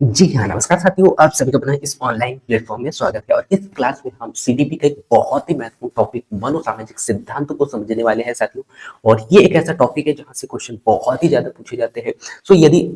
जी हाँ, नमस्कार साथियों, आप सभी का अपना इस ऑनलाइन प्लेटफ़ॉर्म में स्वागत है और इस क्लास में हम सीडीपी का एक बहुत ही महत्वपूर्ण टॉपिक मनोसामाजिक सिद्धांतों को समझने वाले हैं साथियों। और ये एक ऐसा टॉपिक है जहाँ से क्वेश्चन बहुत ही ज़्यादा पूछे जाते हैं। सो यदि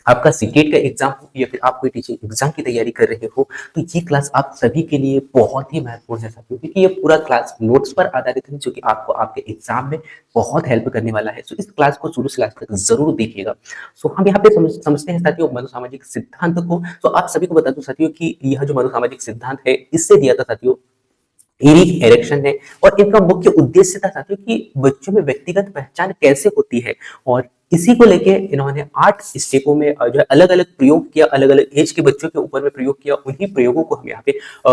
आपका सीटेट का एग्जाम हो या फिर आप कोई टीचिंग एग्जाम की तैयारी कर रहे हो, तो ये क्लास आप सभी के लिए बहुत ही महत्वपूर्ण है साथियों, क्योंकि ये पूरा क्लास नोट्स पर आधारित है जो कि आपको आपके एग्जाम में बहुत हेल्प करने वाला है। सो इस क्लास को शुरू से लास्ट तक जरूर देखिएगा। सो हम यहाँ पे समझते हैं साथियों मनोसामाजिक सिद्धांत को। तो आप सभी को बता दूं साथियों कि यह जो मनोसामाजिक सिद्धांत है, इससे दिया था साथियों एरिक एरिक्सन ने। और इनका मुख्य उद्देश्य था साथियों कि बच्चों में व्यक्तिगत पहचान कैसे होती है, और इसी को लेके इन्होंने 8 स्टेपों में जो है अलग अलग प्रयोग किया, अलग अलग एज के बच्चों के ऊपर में प्रयोग किया। उन्हीं प्रयोगों को हम यहाँ पे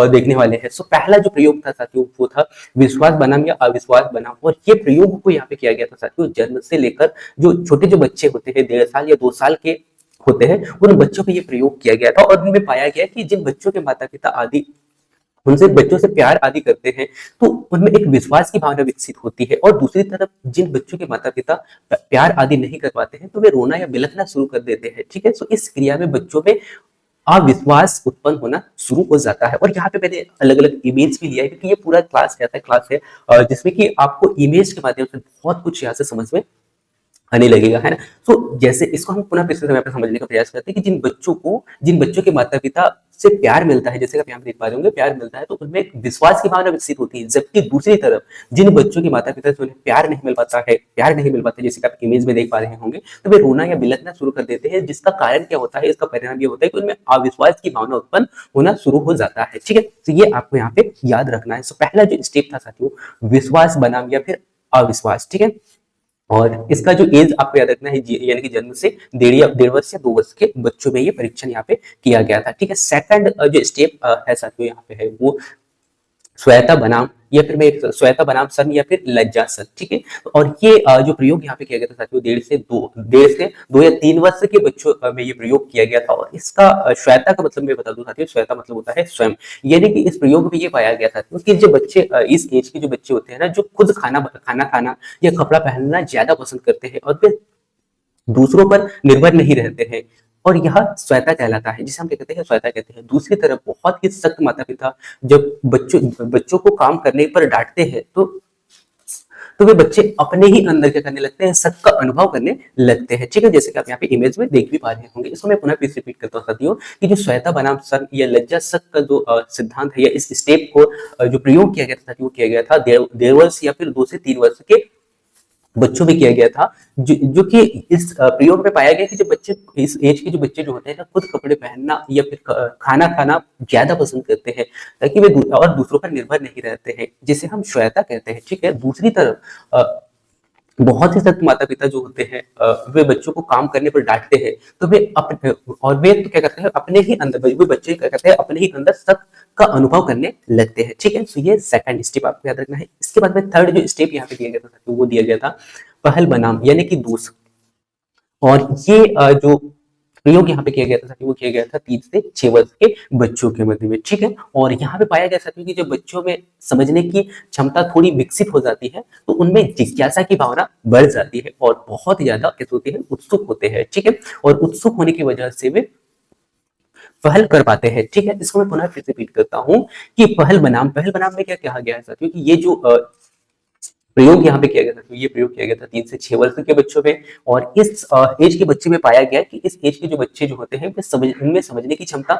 देखने वाले हैं। सो पहला जो प्रयोग था साथियों वो था विश्वास बनाम या अविश्वास बनाम। और ये प्रयोग को यहाँ पे किया गया था साथियों जन्म से लेकर जो छोटे जो बच्चे होते हैं 1.5 साल या 2 साल के होते हैं, उन बच्चों पे ये प्रयोग किया गया था। और उनमें पाया गया कि जिन बच्चों के माता पिता आदि उनसे बच्चों से प्यार आदि करते हैं, तो उनमें एक विश्वास की भावना विकसित होती है। और दूसरी तरफ जिन बच्चों के माता पिता प्यार आदि नहीं कर पाते हैं, तो वे रोना या बिलखना शुरू कर देते हैं। ठीक है, तो इस क्रिया में बच्चों में अविश्वास उत्पन्न होना शुरू हो जाता है। और यहाँ पे मैंने अलग अलग इमेज भी लिया है, क्योंकि ये पूरा क्लास कहता है क्लास है जिसमें कि आपको इमेज के माध्यम से बहुत कुछ यहाँ से समझ में आने लगेगा, है ना। तो जैसे इसको हम पुनः फिर से समय पर समझने का प्रयास करते हैं कि जिन बच्चों के माता पिता से प्यार मिलता है, जैसे आप यहाँ पे देख पा रहे होंगे, प्यार मिलता है तो उनमें एक विश्वास की भावना विकसित होती है। जबकि दूसरी तरफ जिन बच्चों के माता पिता से उन्हें प्यार नहीं मिल पाता है, जैसे कि आप इमेज में देख पा रहे होंगे, तो वे रोना या बिलखना शुरू कर देते हैं। जिसका कारण क्या होता है, इसका परिणाम ये होता है कि उनमें अविश्वास की भावना उत्पन्न होना शुरू हो जाता है। ठीक है, तो ये आपको यहाँ पे याद रखना है। तो पहला जो स्टेप था साथियों विश्वास बनाम या फिर अविश्वास। ठीक है, और इसका जो एज आपको याद रखना है यानी कि जन्म से 1.5 वर्ष या 2 वर्ष के बच्चों में ये परीक्षण यहाँ पे किया गया था। ठीक है, सेकंड जो स्टेप है साथियों यहाँ पे है वो श्वेता बनाम या फिर मैं श्वेता बनाम सन या फिर लज्जा सन। ठीक है, और ये जो प्रयोग यहाँ पे किया गया था साथियों 1.5 से 2 या 3 वर्ष के बच्चों में ये प्रयोग किया गया था। और इसका श्वेता का मतलब मैं बता दूं साथियों, श्वेता मतलब होता है स्वयं। यानी कि इस प्रयोग में ये पाया गया था कि जो बच्चे इस एज के जो बच्चे होते हैं ना, जो खुद खाना खाना खाना या कपड़ा पहनना ज्यादा पसंद करते हैं और फिर दूसरों पर निर्भर नहीं रहते हैं, और यह श्वेता कहलाता है, जिसे हम क्या कहते हैं, श्वेता कहते हैं। दूसरी तरफ बहुत ही सख्त माता पिता जब बच्चों को काम करने पर डांटते हैं, तो वे बच्चे अपने ही अंदर क्या करने लगते हैं, सख्त का अनुभव करने लगते हैं। ठीक है, जैसे कि आप यहाँ पे इमेज में देख भी पा रहे होंगे। इसको मैं पुनः फिर रिपीट करता हूँ साथियों कि जो श्वेता बनाम सन या लज्जा सख्त का जो सिद्धांत है या इस स्टेप को जो प्रयोग किया गया था वो किया गया था 1.5 वर्ष या फिर 2 से 3 वर्ष के बच्चों में किया गया था। जो कि इस प्रयोग में पाया गया कि जो बच्चे इस एज के जो बच्चे जो होते हैं ना, खुद कपड़े पहनना या फिर खाना खाना ज्यादा पसंद करते हैं, ताकि वे और दूसरों पर निर्भर नहीं रहते हैं, जिसे हम श्वेता कहते हैं। ठीक है, दूसरी तरफ बहुत ही सख्त माता पिता जो होते हैं वे बच्चों को काम करने पर डांटते हैं, तो वे अपने और वे तो क्या करते हैं, अपने ही अंदर वे बच्चे क्या करते हैं, अपने ही अंदर सख्त का अनुभव करने लगते हैं। ठीक है, तो ये सेकंड स्टेप आपको याद रखना है। इसके बाद में थर्ड जो स्टेप यहाँ पे दिया गया था तो वो दिया गया था पहल बनाम यानी कि दोस्त। और ये जो प्रयोग यहाँ पे किया गया था साथियों वो किया गया था 3 से 6 वर्ष के बच्चों के मध्य में। ठीक है, और यहाँ पे पाया गया साथियों कि जब बच्चों में समझने की क्षमता थोड़ी विकसित हो जाती है, तो उनमें जिज्ञासा की भावना बढ़ जाती है और बहुत ही ज्यादा कैसे होती है, उत्सुक होते हैं। ठीक है, और उत्सुक होने की वजह से वे पहल कर पाते हैं। ठीक है, इसको मैं पुनः फिर से रिपीट करता हूँ कि पहल बनाम में क्या कहा गया है साथियों कि ये जो प्रयोग यहाँ पे किया गया था, तो ये प्रयोग किया गया था 3 से 6 वर्ष के बच्चों में। और इस एज के बच्चे में पाया गया कि इस एज के जो बच्चे जो होते हैं उनमें समझने की क्षमता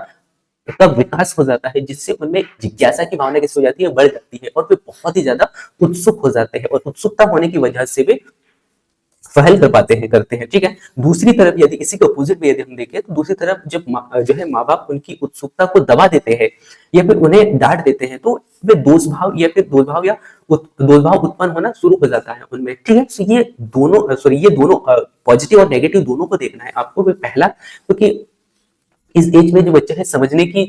का विकास हो जाता है, जिससे उनमें जिज्ञासा की भावना कैसे हो जाती है, बढ़ जाती है, और वे बहुत ही ज्यादा उत्सुक हो जाते हैं। और उत्सुकता होने की वजह से वे पहल कर पाते हैं, करते हैं। ठीक है, दूसरी तरफ यदि इसी के अपोजिट में यदि हम देखें, तो दूसरी तरफ जब जो है माँ बाप उनकी उत्सुकता को दबा देते हैं या फिर उन्हें डांट देते हैं, तो वे दोष भाव उत्पन्न होना शुरू हो जाता है उनमें। ठीक है, तो ये दोनों पॉजिटिव और नेगेटिव दोनों को देखना है आपको। पहला, क्योंकि इस एज में जो बच्चे हैं समझने की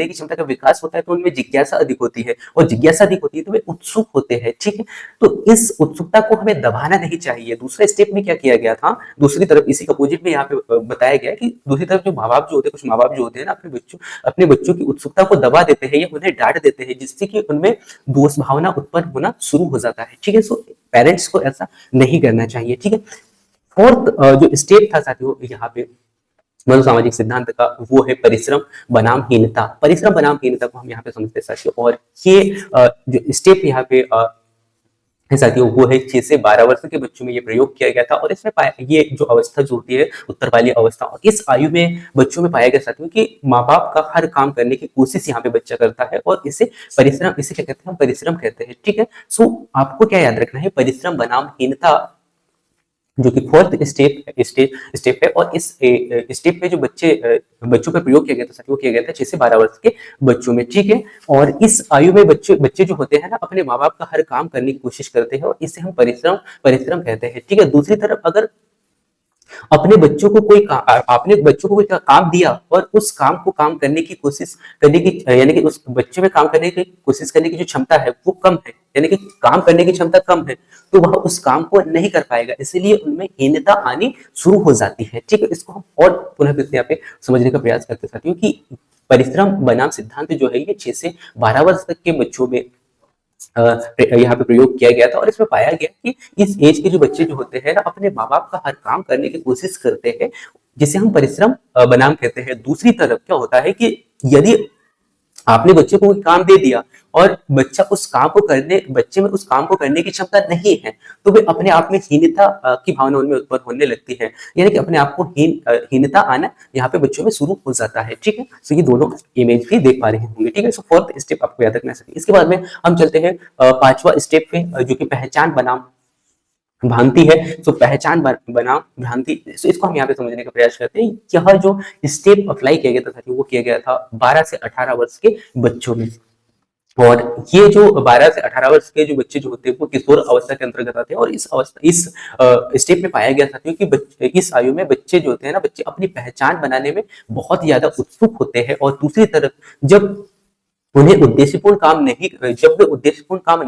क्षमता का विकास होता है, तो उनमें जिज्ञासा अधिक होती है, और जिज्ञासा अधिक होती है तो वे उत्सुक होते हैं। ठीक है, तो इस उत्सुकता को हमें दबाना नहीं चाहिए। दूसरे स्टेप में क्या किया गया था, दूसरी तरफ इसी अपोजिट में यहाँ पे बताया गया कि दूसरी तरफ जो माँ बाप जो होते हैं, कुछ माँ बाप जो होते हैं ना, अपने बच्चों की उत्सुकता को दबा देते हैं या उन्हें डांट देते हैं, जिससे कि उनमें दोष भावना उत्पन्न होना शुरू हो जाता है। ठीक है, सो पेरेंट्स को ऐसा नहीं करना चाहिए। ठीक है, फोर्थ जो स्टेप था साथियों यहाँ पे मनोसामाजिक सिद्धांत का, वो है परिश्रम बनाम हीनता। परिश्रम बनाम हीनता को हम यहाँ पे समझते हैं साथियों। और ये जो स्टेप यहाँ पे है साथियों, वो है 6 से 12 वर्ष के बच्चों में ये प्रयोग किया गया था। और इसमें ये जो अवस्था जो होती है उत्तर वाली अवस्था, और इस आयु में बच्चों में पाया गया साथियों कि माँ बाप का हर काम करने की कोशिश यहाँ पे बच्चा करता है, और इसे परिश्रम, इसे क्या कहते हैं, हम परिश्रम कहते हैं। ठीक है, सो आपको क्या याद रखना है, परिश्रम बनाम हीनता जो कि फोर्थ स्टेप है। और इस स्टेप पे जो बच्चों पे प्रयोग किया गया था साथियों, किया गया था 6 से 12 वर्ष के बच्चों में। ठीक है, और इस आयु में बच्चे जो होते हैं ना, अपने माँ बाप का हर काम करने की कोशिश करते हैं, और इसे हम परिश्रम कहते हैं। ठीक है, दूसरी तरफ अगर अपने बच्चों को आपने बच्चों को कोई काम दिया, और उस काम को काम करने की कोशिश करने की, यानी कि उस बच्चे में काम करने की कोशिश करने की जो क्षमता है वो कम है, यानी कि काम करने की क्षमता कम है, तो वह उस काम को नहीं कर पाएगा, इसलिए उनमें हीनता आनी शुरू हो जाती है। ठीक है, इसको हम और पुनः फिर से यहाँ पे समझने का प्रयास करते साथियों कि परिश्रम बनाम सिद्धांत जो है ये 6 से 12 वर्ष तक के बच्चों में यहाँ पे प्रयोग किया गया था। और इसमें पाया गया कि इस एज के जो बच्चे जो होते हैं ना, अपने माँ बाप का हर काम करने की कोशिश करते हैं, जिसे हम परिश्रम बनाम कहते हैं। दूसरी तरफ क्या होता है कि यदि आपने बच्चे को कोई काम दे दिया, और बच्चे में उस काम को करने की क्षमता नहीं है, तो वे अपने आप में हीनता की भावना उनमें उत्पन्न होने लगती है, यानी कि अपने आप को हीनता आना यहाँ पे बच्चों में शुरू हो जाता है। ठीक है, तो ये दोनों इमेज भी देख पा रहे होंगे। ठीक है, सो फोर्थ स्टेप आपको याद रखना है। इसके बाद में हम चलते हैं 5वां स्टेप पे, जो कि पहचान बनाम भ्रांति है। तो पहचान बनाम भ्रांति, तो इसको हम यहाँ पे समझने का प्रयास करते हैं। यह जो स्टेप अप्लाई किया गया था वो किया गया था 12 से 18 वर्ष के बच्चों में। और ये जो 12 से 18 वर्ष के जो बच्चे जो होते हैं वो किशोर अवस्था के अंतर्गत आते हैं। और इस स्टेप में पाया गया था कि इस आयु में बच्चे जो होते हैं ना, बच्चे अपनी पहचान बनाने में बहुत ज्यादा उत्सुक होते हैं। और दूसरी तरफ जब वे उद्देश्यपूर्ण काम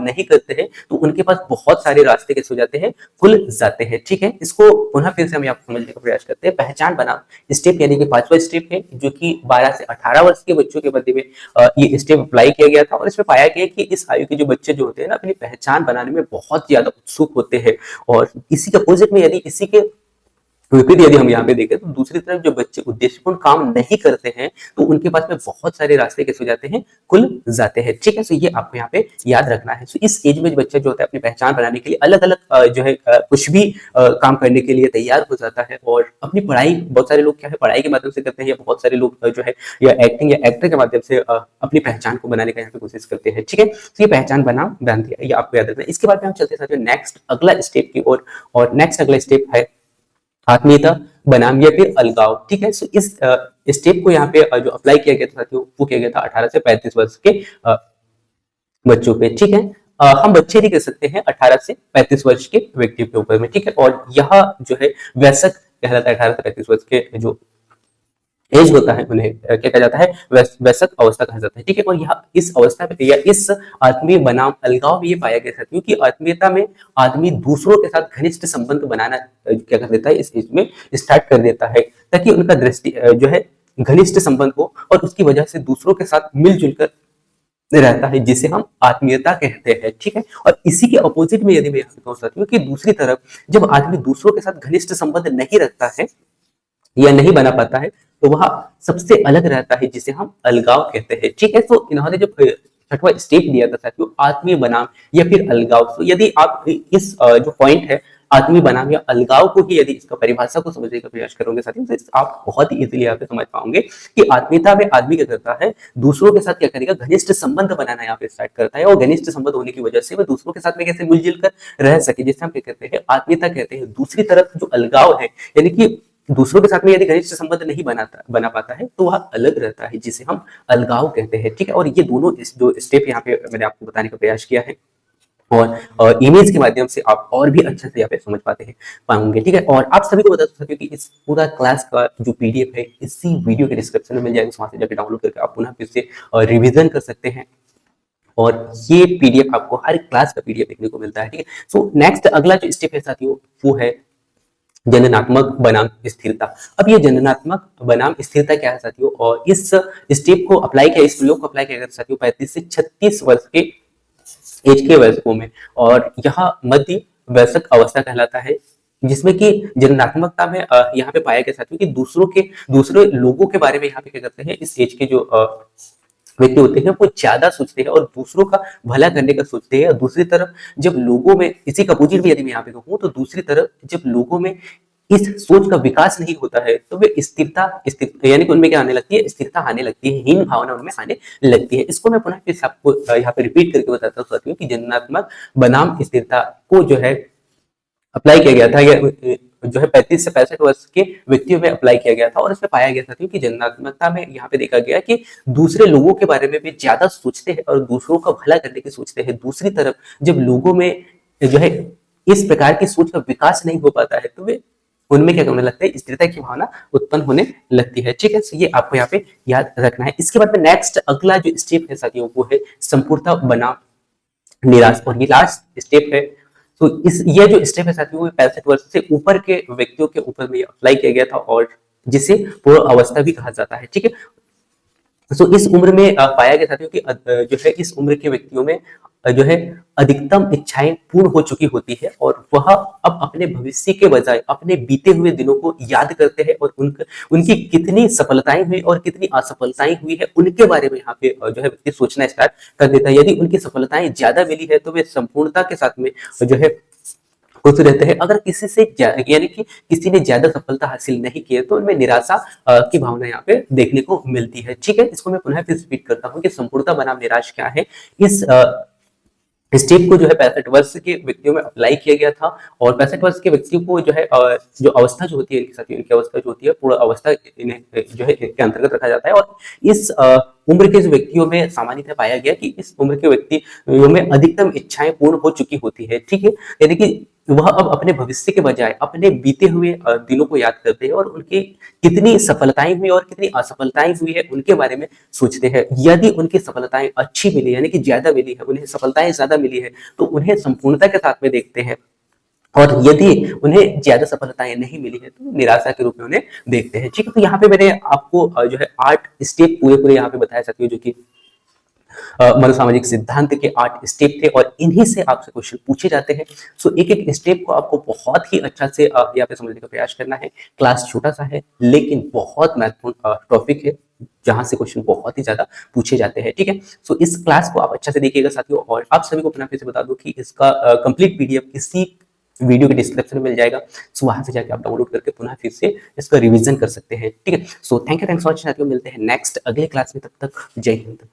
नहीं करते हैं, तो उनके पास बहुत सारे रास्ते कैसे हो जाते हैं, खुल जाते हैं। ठीक है, इसको पुनः फिर से हम आपको समझने का प्रयास करते हैं। पहचान बनाम स्टेप यानी कि 5वां स्टेप है, जो कि 12 से 18 वर्ष के बच्चों के मध्य में ये स्टेप अप्लाई किया गया था। और इसमें पाया गया कि इस आयु के जो बच्चे जो होते हैं ना, अपनी पहचान बनाने में बहुत ज्यादा उत्सुक होते हैं। और इसी के अपोजिट में इसी के विपरीत यदि हम यहाँ पे देखें, तो दूसरी तरफ जो बच्चे उद्देश्यपूर्ण काम नहीं करते हैं, तो उनके पास में बहुत सारे रास्ते कैसे हो जाते हैं, खुल जाते हैं। ठीक है, तो ये आपको यहाँ पे याद रखना है। तो इस एज में बच्चा जो होता है अपनी पहचान बनाने के लिए अलग अलग जो है कुछ भी काम करने के लिए तैयार हो जाता है। और अपनी पढ़ाई, बहुत सारे लोग क्या है पढ़ाई के माध्यम से करते हैं, या बहुत सारे लोग जो है या एक्टिंग या एक्टर के माध्यम से अपनी पहचान को बनाने का यहाँ पे कोशिश करते हैं। ठीक है, तो ये पहचान बनाम भ्रांति है, ये आपको याद रखना है। इसके बाद में हम चलते हैं नेक्स्ट अगला स्टेप की ओर। और नेक्स्ट अगला स्टेप है आत्मीयता बनाम या फिर अलगाव। ठीक है, सो इस स्टेप को यहाँ पे जो अप्लाई किया गया था साथियों, वो किया गया था 18 से 35 वर्ष के बच्चों पे। ठीक है, हम बच्चे नहीं कह सकते हैं 18 से 35 वर्ष के व्यक्ति के ऊपर में। ठीक है, और यह जो है वयस्क कहलाता है। 18 से 35 वर्ष के जो एज होता है उन्हें क्या कहा जाता है, वयस्क अवस्था कहा जाता है। ठीक है, और यह इस अवस्था में या इस आत्मीय बनाम अलगाव में ये पाया गया था, क्योंकि आत्मीयता में आदमी दूसरों के साथ घनिष्ठ संबंध बनाना क्या कर देता है, इस एज में स्टार्ट कर देता है, ताकि उनका दृष्टि जो है घनिष्ठ संबंध हो, और उसकी वजह से दूसरों के साथ मिलजुल कर रहता है, जिसे हम आत्मीयता कहते हैं। ठीक है, और इसी के अपोजिट में यदि मैं यहाँ पे कहूँ साथियों कि दूसरी तरफ जब आदमी दूसरों के साथ घनिष्ठ संबंध नहीं रखता है या नहीं बना पाता है, तो वह सबसे अलग रहता है, जिसे हम अलगाव कहते हैं। ठीक है, तो इन्होंने जब 6वां स्टेप दिया था साथियों, आत्मीय बनाम या फिर अलगाव, तो यदि आप इस जो पॉइंट है आत्मीय बनाम या अलगाव को ही यदि इसका परिभाषा को समझने का प्रयास करोगे साथियों, तो आप बहुत ही इजीली यहाँ पे समझ पाओगे कि आत्मीयता में आदमी क्या करता है, दूसरों के साथ क्या करेगा, घनिष्ठ संबंध बनाना यहाँ पे स्टार्ट करता है। और घनिष्ठ संबंध होने की वजह से वह दूसरों के साथ में कैसे मिलजुल कर रह सके, जिसे हम क्या कहते हैं, आत्मीयता कहते हैं। दूसरी तरफ जो अलगाव है, यानी कि दूसरों के साथ में यदि घनिष्ठ संबंध नहीं बना पाता है, तो वह अलग रहता है, जिसे हम अलगाव कहते हैं। ठीक है, और ये दोनों जो स्टेप यहाँ पे मैंने आपको बताने का प्रयास किया है, और इमेज के माध्यम से आप और भी अच्छे से यहाँ पे समझ पाएंगे। ठीक है, और आप सभी को बता सकते हो कि इस पूरा क्लास का जो पीडीएफ है इसी वीडियो के डिस्क्रिप्शन में मिल जाएगा, वहां से जाकर डाउनलोड करके आप पुनः फिर से रिविजन कर सकते हैं। और ये पीडीएफ आपको हर क्लास का पीडीएफ देखने को मिलता है। ठीक है, सो नेक्स्ट अगला जो स्टेप है साथियों, वो है जननात्मक बनाम स्थिरता। अब ये जननात्मक बनाम स्थिरता क्या है साथियों, और इस स्टेप को अप्लाई किया, इस प्रयोग को अप्लाई किया गया साथियों 35 से 36 वर्ष के एज के वयस्कों में। और यह मध्य वयस्क अवस्था कहलाता है। जिसमें कि जननात्मकता में यहाँ पे पाया गया साथियों कि दूसरे लोगों के बारे में यहाँ पे क्या करते हैं, इस एज के जो व्यक्ति होते हैं वो ज्यादा सोचते हैं और दूसरों का भला करने का सोचते हैं। और दूसरी तरफ जब लोगों में, इसी का अपोजिट भी यदि मैं यहाँ पे कहूँ, तो दूसरी तरफ जब लोगों में इस सोच का विकास नहीं होता है तो वे स्थिर यानी कि उनमें क्या आने लगती है, स्थिरता आने लगती है, हीन भावना उनमें आने लगती है। इसको मैं पुनः फिर से आपको यहाँ पे रिपीट करके बताता हूँ साथियों कि जननात्मक बनाम स्थिरता को जो है अप्लाई किया गया था, या जो है 35 से 65 वर्ष के व्यक्तियों में अप्लाई किया गया था। और इसमें पाया गया था कि जननात्मकता में यहाँ पे देखा गया कि दूसरे लोगों के बारे में भी ज्यादा सोचते हैं और दूसरों का भला करने की सोचते हैं। दूसरी तरफ जब लोगों में जो है इस प्रकार की सोच का विकास नहीं हो पाता है तो वे उनमें क्या करने लगता है, स्थिरता की भावना उत्पन्न होने लगती है। ठीक है, तो ये आपको यहाँ पे याद रखना है। इसके बाद में नेक्स्ट अगला जो स्टेप है साथियों वो है संपूर्णता बनाम निराश, और ये लास्ट स्टेप है। तो इस ये जो स्टेप है साथियों वो 65 वर्ष से ऊपर के व्यक्तियों के ऊपर में अप्लाई किया गया था और जिसे पूर्ण अवस्था भी कहा जाता है। ठीक है, तो इस उम्र में पाया गया साथियों कि जो है इस उम्र के व्यक्तियों में जो है अधिकतम इच्छाएं पूर्ण हो चुकी होती है और वह अब अपने भविष्य के बजाय अपने बीते हुए दिनों को याद करते हैं और उनकी कितनी सफलताएं हुई और कितनी असफलताएं हुई है उनके बारे में यहाँ पे जो है व्यक्ति सोचना स्टार्ट कर देता है। यदि उनकी सफलताएं ज्यादा मिली है तो वे संपूर्णता के साथ में जो है खुश रहते हैं। अगर किसी से यानी कि किसी ने ज्यादा सफलता हासिल नहीं की है तो उनमें निराशा की भावना यहाँ पे देखने को मिलती है। ठीक है, इसको मैं पुनः फिर रिपीट करता हूँ कि संपूर्णता बनाम निराश क्या है। इस स्टेप को जो है 65 वर्ष के व्यक्तियों में अप्लाई किया गया था और 65 वर्ष के व्यक्तियों को जो है जो अवस्था जो होती है इनके साथ, इनकी अवस्था जो होती है पूर्ण अवस्था इन्हें जो है इनके अंतर्गत रखा जाता है। और इस उम्र के जो व्यक्तियों में सामान्यतः पाया गया कि इस उम्र के व्यक्तियों में अधिकतम इच्छाएं पूर्ण हो चुकी होती है। ठीक है, यानी कि वह अब अपने भविष्य के बजाय अपने बीते हुए दिनों को याद करते हैं और उनकी कितनी सफलताएं हुई और कितनी असफलताएं हुई है उनके बारे में सोचते हैं। यदि उनकी सफलताएं अच्छी मिली यानी कि ज्यादा मिली है, उन्हें सफलताएं ज्यादा मिली है तो उन्हें संपूर्णता के साथ में देखते हैं। और यदि उन्हें ज्यादा सफलताएं नहीं मिली है तो निराशा के रूप में उन्हें देखते हैं। ठीक है, तो यहाँ पे मैंने आपको जो है 8 स्टेप पूरे यहाँ पे बताया सकती हूँ जो कि मनोसामाजिक सिद्धांत के 8 स्टेप थे और इन्हीं से आपसे क्वेश्चन पूछे जाते हैं। सो एक एक स्टेप को आपको बहुत ही अच्छा से यहाँ पे समझने का प्रयास करना है। क्लास छोटा सा है लेकिन बहुत महत्वपूर्ण टॉपिक है जहां से क्वेश्चन बहुत ही ज्यादा पूछे जाते हैं। ठीक है, सो इस क्लास को आप अच्छा से देखिएगा साथियों। और आप सभी को पुनः फिर से बता दूं कि इसका कंप्लीट पीडीएफ इसी वीडियो के डिस्क्रिप्शन में मिल जाएगा। सो वहां से जाके आप डाउनलोड करके पुनः फिर से इसका रिवीजन कर सकते हैं। ठीक है, so thank you for watching साथियों, मिलते हैं नेक्स्ट अगले क्लास में, तब तक जय हिंद।